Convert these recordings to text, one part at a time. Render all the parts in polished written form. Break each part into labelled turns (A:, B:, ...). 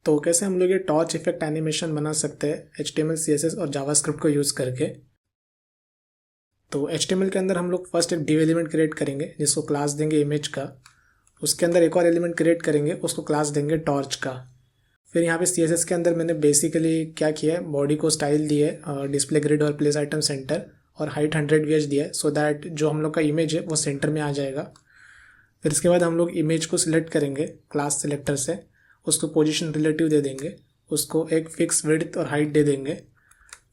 A: तो कैसे हम लोग ये टॉर्च इफेक्ट एनिमेशन बना सकते हैं HTML CSS और जावास्क्रिप्ट को यूज़ करके। तो HTML के अंदर हम लोग फर्स्ट एक डिव एलिमेंट क्रिएट करेंगे जिसको क्लास देंगे इमेज का। उसके अंदर एक और एलिमेंट क्रिएट करेंगे, उसको क्लास देंगे टॉर्च का। फिर यहाँ पे CSS के अंदर मैंने बेसिकली क्या किया है, बॉडी को स्टाइल दिए डिस्प्ले ग्रिड और प्लेस आइटम सेंटर और हाइट 100 VH दिया है, सो दैट जो हम लोग का इमेज है वो सेंटर में आ जाएगा। फिर इसके बाद हम लोग इमेज को सिलेक्ट करेंगे क्लास सिलेक्टर से, उसको पोजीशन रिलेटिव दे देंगे, उसको एक फिक्स विड्थ और हाइट दे देंगे।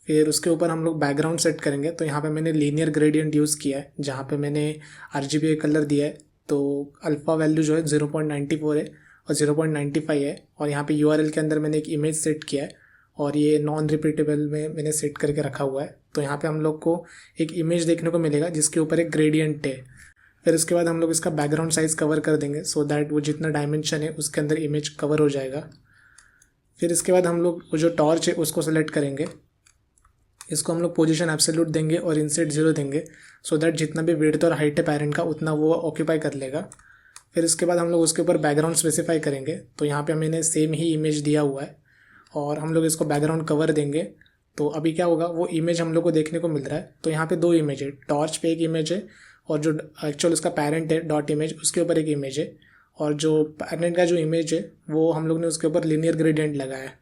A: फिर उसके ऊपर हम लोग बैकग्राउंड सेट करेंगे। तो यहाँ पे मैंने लीनियर ग्रेडियंट यूज़ किया है, जहाँ पे मैंने RGBA कलर दिया है। तो अल्फ़ा वैल्यू जो है 0.94 है और 0.95 है। और यहाँ पे URL के अंदर मैंने एक इमेज सेट किया है और ये नॉन रिपीटेबल में मैंने सेट करके रखा हुआ है। तो यहाँ पे हम लोग को एक इमेज देखने को मिलेगा जिसके ऊपर एक ग्रेडियंट है। फिर इसके बाद हम लोग इसका बैकग्राउंड साइज़ कवर कर देंगे, सो दैट वो जितना डायमेंशन है उसके अंदर इमेज कवर हो जाएगा। फिर इसके बाद हम लोग वो जो टॉर्च है उसको सेलेक्ट करेंगे, इसको हम लोग पोजीशन एब्सोल्यूट देंगे और इंसेट 0 देंगे, सो दैट जितना भी विड्थ और हाइट है पैरेंट का उतना वो ऑक्यूपाई कर लेगा। फिर इसके बाद हम लोग उसके ऊपर बैकग्राउंड स्पेसिफाई करेंगे। तो यहाँ पे मैंने सेम ही इमेज दिया हुआ है और हम लोग इसको बैकग्राउंड कवर देंगे। तो अभी क्या होगा, वो इमेज हम लोग को देखने को मिल रहा है। तो यहाँ पे दो इमेज है, टॉर्च पे एक इमेज है और जो एक्चुअल उसका पैरेंट है डॉट इमेज उसके ऊपर एक इमेज है। और जो पैरेंट का जो इमेज है वो हम लोग ने उसके ऊपर लीनियर ग्रेडियंट लगाया है।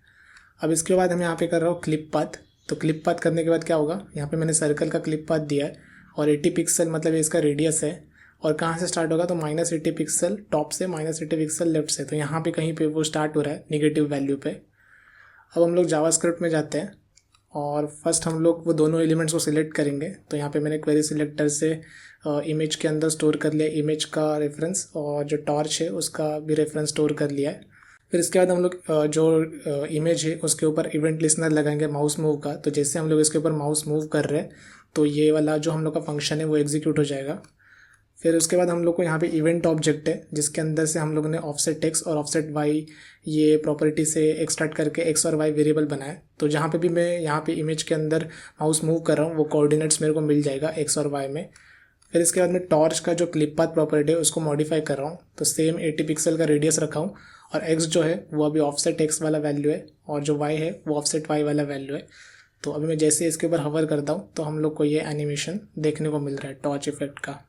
A: अब इसके बाद हम यहाँ पे कर रहा हूँ क्लिप पाथ। तो क्लिप पाथ करने के बाद क्या होगा, यहाँ पे मैंने सर्कल का क्लिप पाथ दिया है और 80 पिक्सल मतलब ये इसका रेडियस है। और कहाँ से स्टार्ट होगा, तो -80 पिक्सल टॉप से, -80 पिक्सल लेफ्ट से। तो यहाँ पे कहीं पे वो स्टार्ट हो रहा है नेगेटिव वैल्यू पे। अब हम लोग जावास्क्रिप्ट में जाते हैं और फर्स्ट हम लोग वो दोनों एलिमेंट्स को सिलेक्ट करेंगे। तो यहाँ पे मैंने क्वेरी सिलेक्टर से इमेज के अंदर स्टोर कर लिया इमेज का रेफरेंस और जो टॉर्च है उसका भी रेफरेंस स्टोर कर लिया है। फिर इसके बाद हम लोग जो इमेज है उसके ऊपर इवेंट लिसनर लगाएंगे माउस मूव का। तो जैसे हम लोग इसके ऊपर माउस मूव कर रहे हैं तो ये वाला जो हम लोग का फंक्शन है वो एग्जीक्यूट हो जाएगा। फिर उसके बाद हम लोग को यहाँ पे इवेंट ऑब्जेक्ट है जिसके अंदर से हम लोग ने ऑफसेट x और ऑफसेट y ये प्रॉपर्टी से एक्सट्रैक्ट करके x और y वेरिएबल बनाया। तो जहाँ पे भी मैं यहाँ पे इमेज के अंदर माउस मूव कर रहा हूँ वो कोऑर्डिनेट्स मेरे को मिल जाएगा x और y में। फिर इसके बाद मैं टॉर्च का जो क्लिप पाथ प्रॉपर्टी है उसको मॉडिफाई कर रहा हूँ। तो सेम 80 पिक्सल का रेडियस रखा हूँ और x जो है वो अभी ऑफसेट x वाला वैल्यू है और जो y है वो ऑफसेट y वाला वैल्यू है। तो अभी मैं जैसे इसके ऊपर हवर करता हूँ तो हम लोग को ये एनिमेशन देखने को मिल रहा है टॉर्च इफेक्ट का।